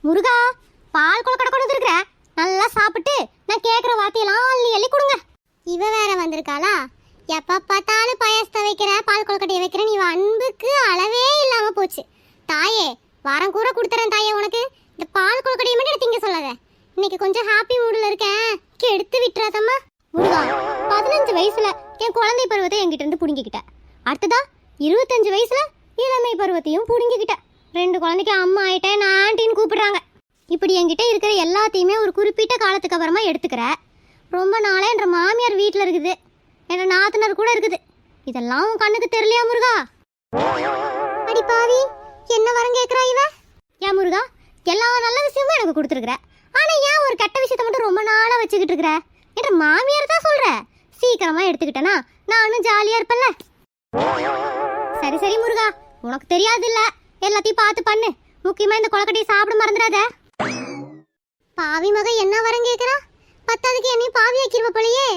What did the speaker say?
முருகா, பால் கொழுக்கட்டை கொண்டு வந்துருக்குற. நல்லா சாப்பிட்டு நான் கேட்குற வார்த்தையெல்லாம் அள்ளி அள்ளி கொடுங்க. இவ வேற வந்திருக்காளா? எப்போ பார்த்தாலும் பாயாசத்தை வைக்கிற, பால் கொழுக்கட்டையை வைக்கிற, நீ அன்புக்கு அளவே இல்லாமல் போச்சு. தாயே, வாரம் கூற கொடுத்துறேன் தாயே உனக்கு. இந்த பால் கொழுக்கட்டையை மட்டும் எனக்கு திங்க சொல்லாத. இன்னைக்கு கொஞ்சம் ஹாப்பி மூடில் இருக்கேன், கெடுத்து விட்டுறாதம்மா. முருகா, 15 வயசுல என் குழந்தை பருவத்தை என்கிட்ட இருந்து பிடுங்கிக்கிட்ட. அடுத்ததா 25 வயசுல இளமை பருவத்தையும் பிடுங்கிக்கிட்ட. 2 குழந்தைக்கு அம்மா ஆயிட்டேன், நான் ஆண்டின்னு கூப்பிடுறாங்க. இப்படி என்கிட்ட இருக்கிற எல்லாத்தையுமே ஒரு குறிப்பிட்ட காலத்துக்கு அப்புறமா எடுத்துக்கிற. ரொம்ப நாளே என்ற மாமியார் வீட்டில் இருக்குது, என்ற நாத்தனார் கூட இருக்குது. இதெல்லாம் உன் கண்ணுக்கு தெரியலையா முருகா? அடி பாவி, என்ன வரம் கேட்குறா இவ? ஏன் முருகா, எல்லா நல்ல விஷயமும் எனக்கு கொடுத்துருக்குற, ஆனால் ஏன் ஒரு கெட்ட விஷயத்த மட்டும் ரொம்ப நாளாக வச்சுக்கிட்டு இருக்கிற? என்ற மாமியார் தான் சொல்கிற. சீக்கிரமா எடுத்துக்கிட்டேனா நானும் ஜாலியாக இருப்பேன்ல. சரி சரி முருகா, உனக்கு தெரியாது இல்ல, எல்லாத்தையும் பார்த்து பண்ணு. முக்கியமாக இந்த கொழுக்கட்டையை சாப்பிட மறந்துடாத. பாவி மக என்ன வரம் கேட்குறா? பத்தாவதுக்கு என்னையும் பாவி ஆக்கிருவ போலயே.